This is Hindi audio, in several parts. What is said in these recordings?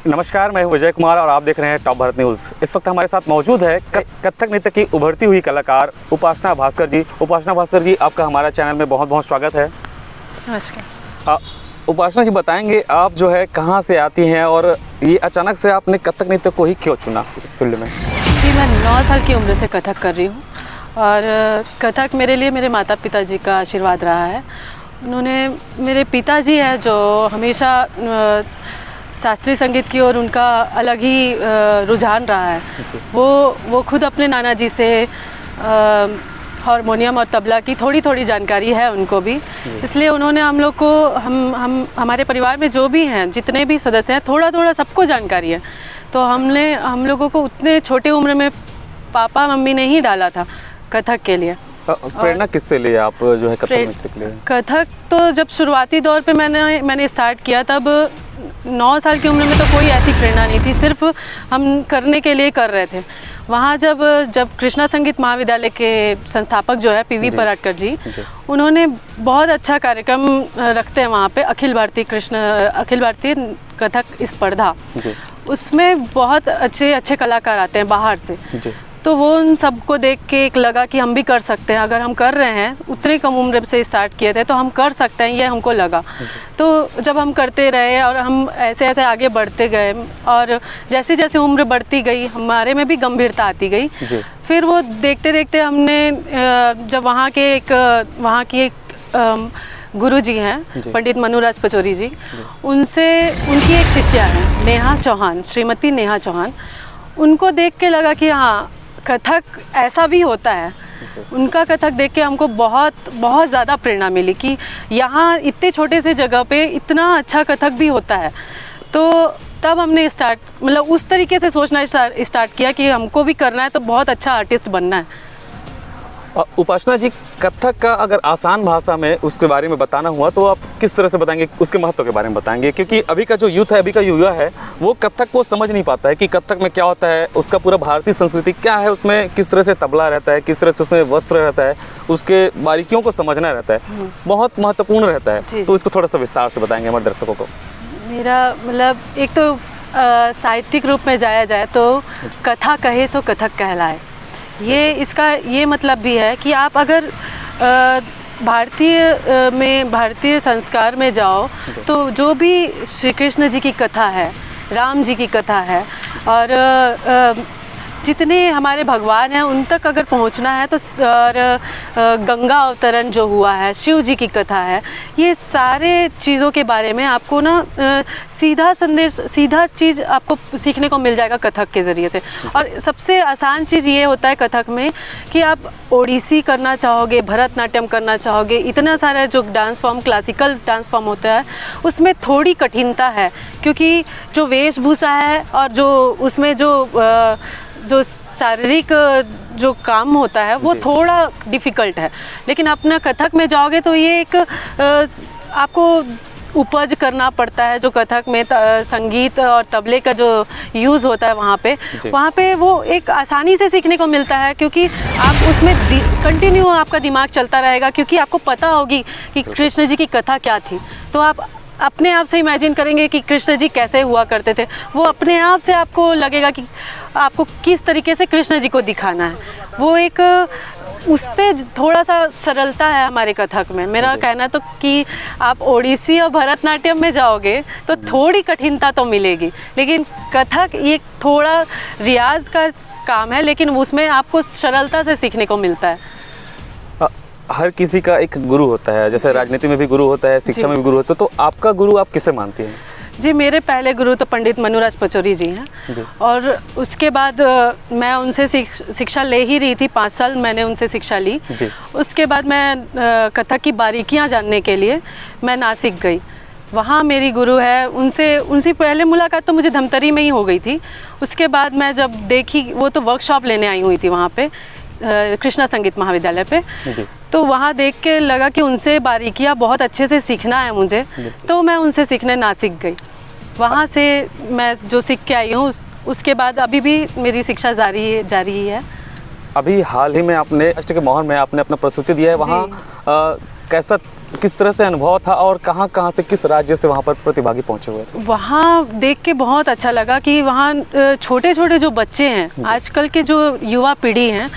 नमस्कार, मैं हूं विजय कुमार और आप देख रहे हैं टॉप भारत न्यूज़। इस वक्त हमारे साथ मौजूद है कथक नृत्य की उभरती हुई कलाकार उपासना भास्कर जी। उपासना भास्कर जी, आपका हमारा चैनल में बहुत बहुत स्वागत है। नमस्कार। उपासना जी, बताएंगे आप जो है कहाँ से आती हैं और ये अचानक से आपने कथक नृत्य को ही क्यों चुना इस फील्ड में? जी, मैं 9 साल की उम्र से कथक कर रही हूँ और कथक मेरे लिए मेरे माता पिता जी का आशीर्वाद रहा है। उन्होंने, मेरे पिताजी हैं जो हमेशा शास्त्रीय संगीत की ओर उनका अलग ही रुझान रहा है। वो खुद अपने नाना जी से हारमोनियम और तबला की थोड़ी थोड़ी जानकारी है उनको भी, इसलिए उन्होंने हम लोग को हमारे परिवार में जो भी हैं, जितने भी सदस्य हैं, थोड़ा थोड़ा सबको जानकारी है। तो हम लोगों को उतने छोटे उम्र में पापा मम्मी ने ही डाला था कथक के लिए। प्रेरणा किससे ली आप जो है कथक नृत्य के लिए? कथक तो जब शुरुआती दौर पे मैंने स्टार्ट किया, तब 9 साल की उम्र में तो कोई ऐसी प्रेरणा नहीं थी, सिर्फ हम करने के लिए कर रहे थे। वहाँ जब कृष्णा संगीत महाविद्यालय के संस्थापक जो है पीवी पराडकर जी, उन्होंने बहुत अच्छा कार्यक्रम रखते हैं वहाँ पे, अखिल भारतीय कथक स्पर्धा। उसमें बहुत अच्छे कलाकार आते हैं बाहर से। तो वो उन सबको देख के एक लगा कि हम भी कर सकते हैं, अगर हम कर रहे हैं, उतनी कम उम्र से स्टार्ट किए थे तो हम कर सकते हैं, ये हमको लगा। तो जब हम करते रहे और हम ऐसे ऐसे आगे बढ़ते गए और जैसे जैसे उम्र बढ़ती गई हमारे में भी गंभीरता आती गई। फिर वो देखते देखते हमने जब वहाँ की एक गुरु जी हैं पंडित मनुराज पचौरी जी, उनकी एक शिष्या है नेहा चौहान, श्रीमती नेहा चौहान। उनको देख के लगा कि हाँ, कथक ऐसा भी होता है। उनका कथक देख के हमको बहुत बहुत ज़्यादा प्रेरणा मिली कि यहाँ इतने छोटे से जगह पे इतना अच्छा कथक भी होता है। तो तब हमने उस तरीके से सोचना स्टार्ट किया कि हमको भी करना है, तो बहुत अच्छा आर्टिस्ट बनना है। उपासना जी, कथक का अगर आसान भाषा में उसके बारे में बताना हुआ तो आप किस तरह से बताएंगे, उसके महत्व के बारे में बताएंगे? क्योंकि अभी का जो यूथ है, अभी का युवा है, वो कथक को समझ नहीं पाता है कि कथक में क्या होता है, उसका पूरा भारतीय संस्कृति क्या है, उसमें किस तरह से तबला रहता है, किस तरह से उसमें वस्त्र रहता है, उसके बारीकियों को समझना रहता है, बहुत महत्वपूर्ण रहता है। तो इसको थोड़ा सा विस्तार से बताएंगे हमारे दर्शकों को। मेरा एक तो साहित्यिक रूप में जाया जाए तो कथा कहे सो कथक कहलाए, ये मतलब भी है कि आप अगर भारतीय संस्कार में जाओ तो जो भी श्री कृष्ण जी की कथा है, राम जी की कथा है और जितने हमारे भगवान हैं उन तक अगर पहुंचना है तो गंगा अवतरण जो हुआ है, शिव जी की कथा है, ये सारे चीज़ों के बारे में आपको ना सीधा चीज़ आपको सीखने को मिल जाएगा कथक के ज़रिए से। और सबसे आसान चीज़ ये होता है कथक में कि आप ओडिसी करना चाहोगे, भरतनाट्यम करना चाहोगे, इतना सारा जो dance form, classical dance form होता है, उसमें थोड़ी कठिनता है क्योंकि जो वेशभूषा है और जो उसमें जो शारीरिक जो काम होता है वो थोड़ा डिफ़िकल्ट है। लेकिन अपना कथक में जाओगे तो ये एक आपको उपज करना पड़ता है, जो कथक में संगीत और तबले का जो यूज़ होता है वहाँ पे वो एक आसानी से सीखने को मिलता है, क्योंकि आप उसमें कंटिन्यू आपका दिमाग चलता रहेगा, क्योंकि आपको पता होगी कि कृष्ण जी की कथा क्या थी। तो आप अपने आप से इमेजिन करेंगे कि कृष्ण जी कैसे हुआ करते थे, वो अपने आप से आपको लगेगा कि आपको किस तरीके से कृष्ण जी को दिखाना है। वो एक उससे थोड़ा सा सरलता है हमारे कथक में। मेरा कहना तो कि आप ओडिसी और भरतनाट्यम में जाओगे तो थोड़ी कठिनता तो मिलेगी, लेकिन कथक ये थोड़ा रियाज का काम है, लेकिन उसमें आपको सरलता से सीखने को मिलता है। हर किसी का एक गुरु होता है, जैसे राजनीति में भी गुरु होता है, शिक्षा में भी गुरु होता है, तो आपका गुरु आप किसे मानती हैं? जी, मेरे पहले गुरु तो पंडित मनुराज पचौरी जी हैं और उसके बाद मैं उनसे शिक्षा ले ही रही थी। 5 साल मैंने उनसे शिक्षा ली। उसके बाद मैं कथक की बारीकियां जानने के लिए मैं नासिक गई। वहाँ मेरी गुरु है, उनसे पहले मुलाकात तो मुझे धमतरी में ही हो गई थी। उसके बाद मैं जब देखी, वो तो वर्कशॉप लेने आई हुई थी वहाँ पे कृष्णा संगीत महाविद्यालय पे, तो वहाँ देख के लगा कि उनसे बारीकियाँ बहुत अच्छे से सीखना है मुझे, तो मैं उनसे सीखने नासिक गई। वहाँ से मैं जो सीख के आई हूँ, उसके बाद अभी भी मेरी शिक्षा जारी ही है। अभी हाल ही में आपने राष्ट्र के माहौल में आपने अपना प्रस्तुति दिया है, वहाँ कैसा किस तरह से अनुभव था और कहाँ कहाँ से, किस राज्य से वहाँ पर प्रतिभागी पहुँचे हुए थे? वहाँ देख के बहुत अच्छा लगा कि वहाँ छोटे छोटे जो बच्चे हैं, आजकल के जो युवा पीढ़ी हैं,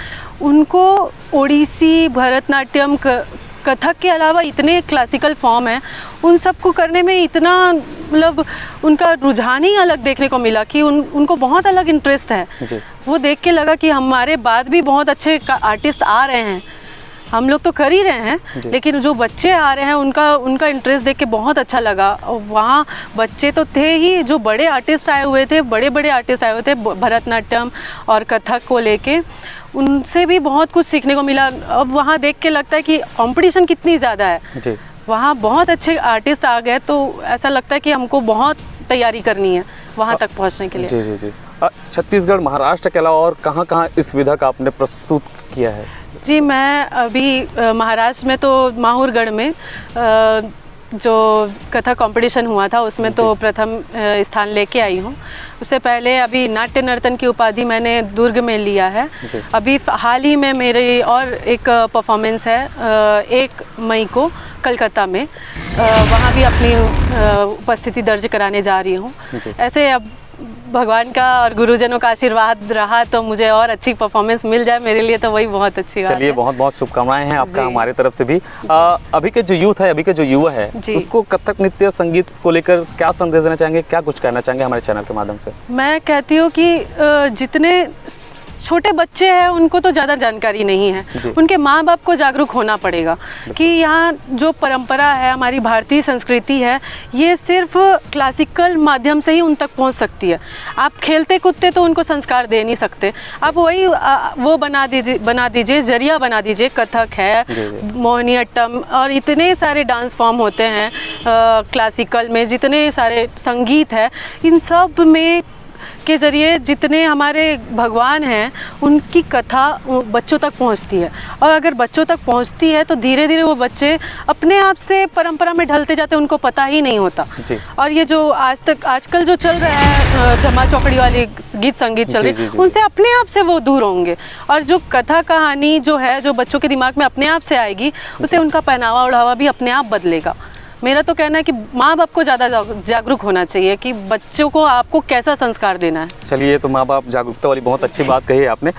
उनको ओडिसी, भरतनाट्यम, कथक के अलावा इतने क्लासिकल फॉर्म हैं, उन सबको करने में इतना मतलब उनका रुझान ही अलग देखने को मिला कि उनको बहुत अलग इंटरेस्ट है जी। वो देख के लगा कि हमारे बाद भी बहुत अच्छे आर्टिस्ट आ रहे हैं, हम लोग तो कर ही रहे हैं, लेकिन जो बच्चे आ रहे हैं उनका इंटरेस्ट देख के बहुत अच्छा लगा। वहाँ बच्चे तो थे ही, जो बड़े आर्टिस्ट आए हुए थे, बड़े बड़े आर्टिस्ट आए हुए थे भरतनाट्यम और कथक को लेके, उनसे भी बहुत कुछ सीखने को मिला। अब वहाँ देख के लगता है कि कंपटीशन कितनी ज़्यादा है जी। वहाँ बहुत अच्छे आर्टिस्ट आ गए, तो ऐसा लगता है कि हमको बहुत तैयारी करनी है वहाँ तक पहुँचने के लिए। जी जी जी। छत्तीसगढ़, महाराष्ट्र के अलावा और कहाँ कहाँ इस विधा का आपने प्रस्तुत किया है? जी, मैं अभी महाराष्ट्र में तो माहूरगढ़ में जो कथक कंपटीशन हुआ था उसमें तो प्रथम स्थान लेके आई हूँ। उससे पहले अभी नाट्य नर्तन की उपाधि मैंने दुर्ग में लिया है। अभी हाल ही में मेरे और एक परफॉर्मेंस है 1 मई को कलकत्ता में, वहाँ भी अपनी उपस्थिति दर्ज कराने जा रही हूँ। ऐसे अब भगवान का और गुरुजनों का आशीर्वाद रहा तो मुझे और अच्छी परफॉर्मेंस मिल जाए, मेरे लिए तो वही बहुत अच्छी बात है। चलिए, बहुत बहुत शुभकामनाएं हैं आपका हमारे तरफ से भी। अभी के जो यूथ है, अभी के जो युवा है, उसको कथक नृत्य संगीत को लेकर क्या संदेश देना चाहेंगे, क्या कुछ कहना चाहेंगे हमारे चैनल के माध्यम से? मैं कहती हूँ कि जितने छोटे बच्चे हैं उनको तो ज़्यादा जानकारी नहीं है, उनके माँ बाप को जागरूक होना पड़ेगा कि यहाँ जो परंपरा है, हमारी भारतीय संस्कृति है, ये सिर्फ क्लासिकल माध्यम से ही उन तक पहुँच सकती है। आप खेलते कूदते तो उनको संस्कार दे नहीं सकते, आप वही वो बना दीजिए जरिया बना दीजिए। कथक है, मोहिनीअट्टम और इतने सारे डांस फॉर्म होते हैं क्लासिकल में, जितने सारे संगीत है, इन सब में के ज़रिए जितने हमारे भगवान हैं उनकी कथा बच्चों तक पहुंचती है, और अगर बच्चों तक पहुंचती है तो धीरे धीरे वो बच्चे अपने आप से परंपरा में ढलते जाते हैं, उनको पता ही नहीं होता। और ये जो आजकल जो चल रहा है धमा चौकड़ी वाली गीत संगीत चल रही है, उनसे अपने आप से वो दूर होंगे, और जो कथा कहानी जो है जो बच्चों के दिमाग में अपने आप से आएगी, उससे उनका पहनावा ओढ़ावा भी अपने आप बदलेगा। मेरा तो कहना है कि माँ बाप को ज़्यादा जागरूक होना चाहिए कि बच्चों को आपको कैसा संस्कार देना है। चलिए, तो माँ बाप जागरूकता वाली बहुत अच्छी बात कही है आपने।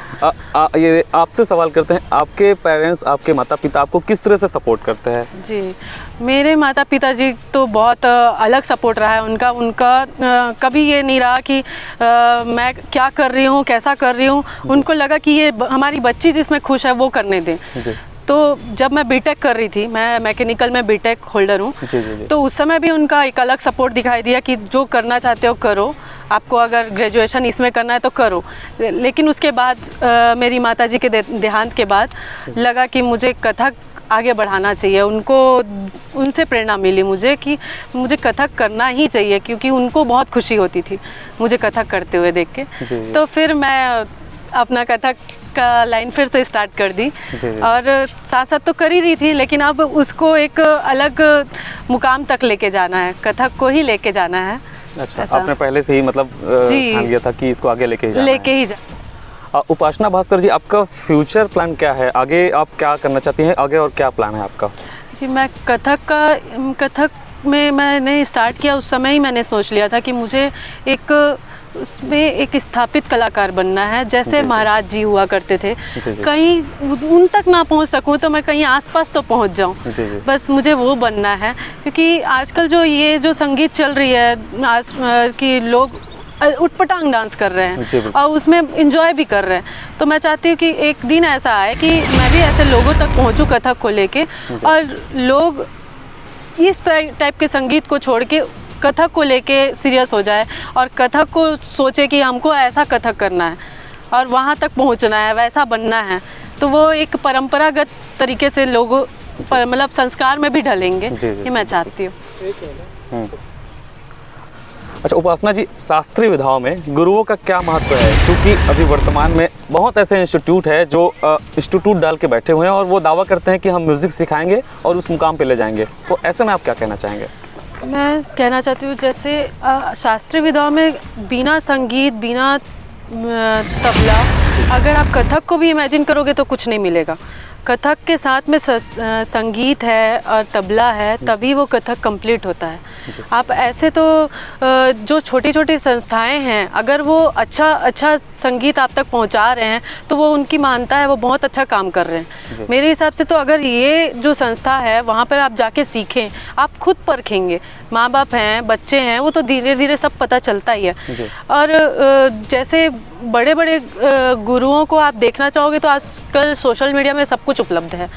ये आपसे सवाल करते हैं, आपके पेरेंट्स, आपके माता पिता आपको किस तरह से सपोर्ट करते हैं? जी, मेरे माता पिता जी तो बहुत अलग सपोर्ट रहा है उनका कभी ये नहीं रहा कि मैं क्या कर रही हूँ, कैसा कर रही हूँ। उनको लगा कि ये हमारी बच्ची जिसमें खुश है वो करने दें। तो जब मैं बीटेक कर रही थी, मैं मैकेनिकल में बीटेक होल्डर हूँ, तो उस समय भी उनका एक अलग सपोर्ट दिखाई दिया कि जो करना चाहते हो करो, आपको अगर ग्रेजुएशन इसमें करना है तो करो। लेकिन उसके बाद मेरी माताजी के देहांत के बाद लगा कि मुझे कथक आगे बढ़ाना चाहिए। उनसे प्रेरणा मिली मुझे कि मुझे कथक करना ही चाहिए, क्योंकि उनको बहुत खुशी होती थी मुझे कथक करते हुए देख के। तो फिर मैं अपना कथक का लाइन फिर से स्टार्ट कर दी, और साथ साथ तो कर ही रही थी, लेकिन अब उसको एक अलग मुकाम तक लेके जाना है, कथक को ही लेके जाना है। अच्छा, आपने पहले से ही मतलब ठान लिया था कि इसको आगे लेके ही जाना। उपासना भास्कर जी, आपका फ्यूचर प्लान क्या है? आगे आप क्या करना चाहती हैं, आगे और क्या प्लान है आपका? जी, मैं कथक में मैंने स्टार्ट किया उस समय ही मैंने सोच लिया था कि मुझे उसमें एक स्थापित कलाकार बनना है, जैसे महाराज जी हुआ करते थे। कहीं उन तक ना पहुंच सकूं तो मैं कहीं आसपास तो पहुंच जाऊं, बस मुझे वो बनना है। क्योंकि आजकल जो ये जो संगीत चल रही है कि लोग उटपटांग डांस कर रहे हैं और उसमें एंजॉय भी कर रहे हैं, तो मैं चाहती हूँ कि एक दिन ऐसा आए कि मैं भी ऐसे लोगों तक पहुँचूँ कथक को लेके, और लोग इस टाइप के संगीत को छोड़ के कथक को लेके सीरियस हो जाए और कथक को सोचे कि हमको ऐसा कथक करना है और वहाँ तक पहुँचना है, वैसा बनना है। तो वो एक परंपरागत तरीके से लोग मतलब संस्कार में भी ढलेंगे, ये मैं चाहती हूँ। अच्छा उपासना जी, शास्त्रीय विधाओं में गुरुओं का क्या महत्व है? क्योंकि अभी वर्तमान में बहुत ऐसे इंस्टीट्यूट है जो इंस्टीट्यूट डाल के बैठे हुए हैं और वो दावा करते हैं कि हम म्यूज़िक सिखाएंगे और उस मुकाम पे ले जाएंगे, तो ऐसे में आप क्या कहना चाहेंगे? मैं कहना चाहती हूँ जैसे शास्त्रीय विधाओं में बिना संगीत, बिना तबला, अगर आप कथक को भी इमेजिन करोगे तो कुछ नहीं मिलेगा। कथक के साथ में संगीत है और तबला है, तभी वो कथक कंप्लीट होता है। आप ऐसे तो जो छोटी छोटी संस्थाएं हैं, अगर वो अच्छा संगीत आप तक पहुंचा रहे हैं तो वो उनकी मानता है, वो बहुत अच्छा काम कर रहे हैं। मेरे हिसाब से तो अगर ये जो संस्था है वहाँ पर आप जाके सीखें, आप खुद परखेंगे। माँ बाप हैं, बच्चे हैं, वो तो धीरे धीरे सब पता चलता ही है। और जैसे बड़े बड़े गुरुओं को आप देखना चाहोगे तो आजकल सोशल मीडिया में सब कुछ उपलब्ध है,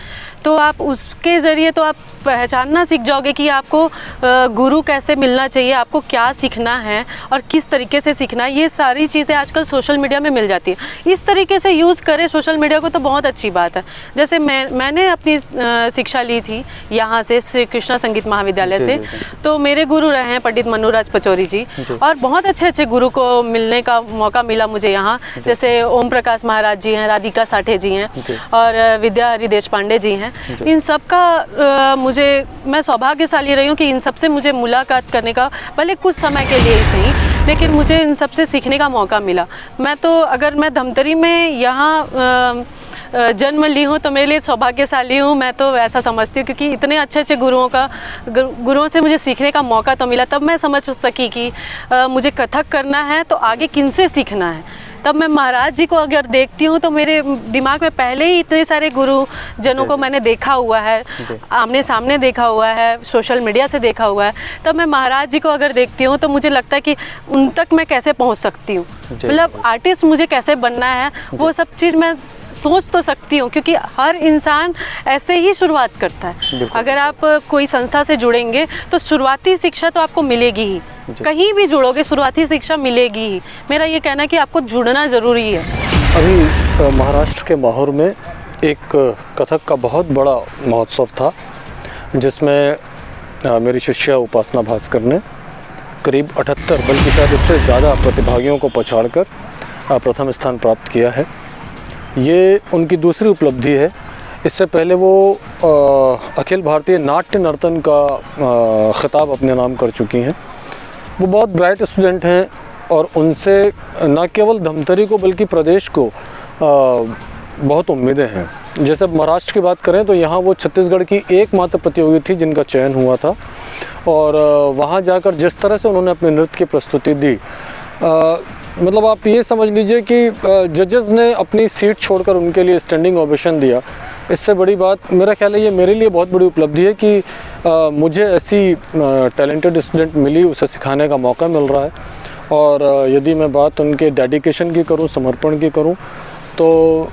तो आप उसके ज़रिए तो आप पहचानना सीख जाओगे कि आपको गुरु कैसे मिलना चाहिए, आपको क्या सीखना है और किस तरीके से सीखना है। ये सारी चीज़ें आजकल सोशल मीडिया में मिल जाती है। इस तरीके से यूज़ करें सोशल मीडिया को तो बहुत अच्छी बात है। जैसे मैंने अपनी शिक्षा ली थी यहाँ से, श्री कृष्णा संगीत महाविद्यालय से, तो मेरे गुरु रहे हैं पंडित मनोराज पचौरी जी, और बहुत अच्छे अच्छे गुरु को मिलने का मौका मिला मुझे यहाँ। जैसे ओम प्रकाश महाराज जी हैं, राधिका साठे जी हैं और विद्या हरि देशपांडे जी हैं। इन सब का मैं सौभाग्यशाली रही हूँ कि इन सब से मुझे मुलाकात करने का, भले कुछ समय के लिए ही सही, लेकिन मुझे इन सब से सीखने का मौका मिला। अगर मैं धमतरी में यहाँ जन्म ली हूँ तो मेरे लिए सौभाग्यशाली हूँ, मैं तो ऐसा समझती हूँ, क्योंकि इतने अच्छे अच्छे गुरुओं से मुझे सीखने का मौका तो मिला। तब मैं समझ सकी कि मुझे कथक करना है तो आगे किनसे सीखना है। तब मैं महाराज जी को अगर देखती हूँ तो मेरे दिमाग में पहले ही इतने सारे गुरुजनों को मैंने देखा हुआ है, आमने सामने देखा हुआ है, सोशल मीडिया से देखा हुआ है। तब मैं महाराज जी को अगर देखती हूँ तो मुझे लगता है कि उन तक मैं कैसे पहुँच सकती हूँ, मतलब आर्टिस्ट मुझे कैसे बनना है, वो सब चीज़ मैं सोच तो सकती हूँ, क्योंकि हर इंसान ऐसे ही शुरुआत करता है। अगर आप कोई संस्था से जुड़ेंगे तो शुरुआती शिक्षा तो आपको मिलेगी ही, कहीं भी जुड़ोगे शुरुआती शिक्षा मिलेगी ही। मेरा ये कहना है कि आपको जुड़ना ज़रूरी है। अभी महाराष्ट्र के माहौर में एक कथक का बहुत बड़ा महोत्सव था, जिसमें मेरी शिष्या उपासना भास्कर ने करीब 78 बल्कि शायद उससे ज़्यादा प्रतिभागियों को पछाड़कर प्रथम स्थान प्राप्त किया है। ये उनकी दूसरी उपलब्धि है। इससे पहले वो अखिल भारतीय नाट्य नर्तन का खिताब अपने नाम कर चुकी हैं। वो बहुत ब्राइट स्टूडेंट हैं और उनसे न केवल धमतरी को बल्कि प्रदेश को बहुत उम्मीदें हैं। जैसे महाराष्ट्र की बात करें तो यहाँ वो छत्तीसगढ़ की एकमात्र प्रतियोगी थी जिनका चयन हुआ था, और वहाँ जाकर जिस तरह से उन्होंने अपने नृत्य की प्रस्तुति दी, मतलब आप ये समझ लीजिए कि जजेस ने अपनी सीट छोड़कर उनके लिए स्टैंडिंग ओवेशन दिया। इससे बड़ी बात मेरा ख्याल है, ये मेरे लिए बहुत बड़ी उपलब्धि है कि मुझे ऐसी टैलेंटेड स्टूडेंट मिली, उसे सिखाने का मौका मिल रहा है। और यदि मैं बात उनके डेडिकेशन की करूं, समर्पण की करूं, तो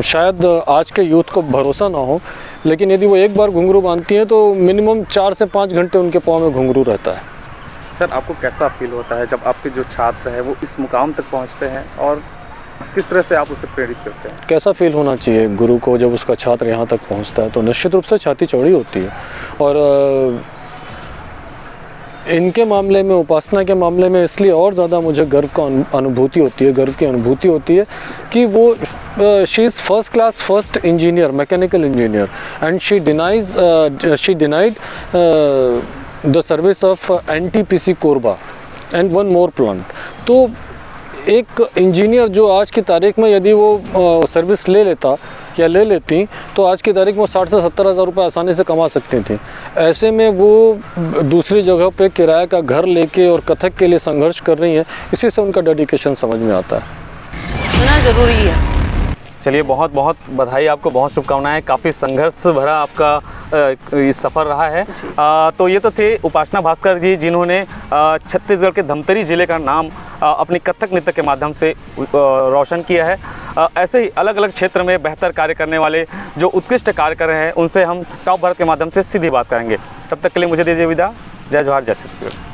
शायद आज के यूथ को भरोसा ना हो, लेकिन यदि वो एक बार घुंघरू बांधती हैं तो मिनिमम 4 से 5 घंटे उनके पाँव में घुंघरू रहता है। सर, आपको कैसा फील होता है जब आपके जो छात्र हैं वो इस मुकाम तक पहुंचते हैं, और किस तरह से आप उसे प्रेरित करते हैं? कैसा फील होना चाहिए गुरु को जब उसका छात्र यहाँ तक पहुँचता है? तो निश्चित रूप से छाती चौड़ी होती है। और इनके मामले में, उपासना के मामले में, इसलिए और ज़्यादा मुझे गर्व का अनुभूति होती है, गर्व की अनुभूति होती है कि वो she is first class first engineer, mechanical engineer, and she denied the service of NTPC Korba and one more plant. तो एक इंजीनियर जो आज की तारीख में यदि वो सर्विस ले लेता या ले लेती तो आज की तारीख में 60 से 70 हज़ार रुपये आसानी से कमा सकती थी। ऐसे में वो दूसरी जगह पे किराए का घर लेके और कथक के लिए संघर्ष कर रही हैं। इसी से उनका डेडिकेशन समझ में आता है। होना ज़रूरी है। चलिए, बहुत बहुत बधाई आपको, बहुत शुभकामनाएं। काफ़ी संघर्ष भरा आपका इस सफ़र रहा है। तो ये तो थे उपासना भास्कर जी, जिन्होंने छत्तीसगढ़ के धमतरी ज़िले का नाम अपनी कथक नृत्य के माध्यम से रोशन किया है। ऐसे ही अलग अलग क्षेत्र में बेहतर कार्य करने वाले जो उत्कृष्ट कार्य कर रहे हैं, उनसे हम टॉप भारत के माध्यम से सीधी बात करेंगे। तब तक के लिए मुझे दीजिए विदा। जय जवाहर, जय छत्तीसगढ़।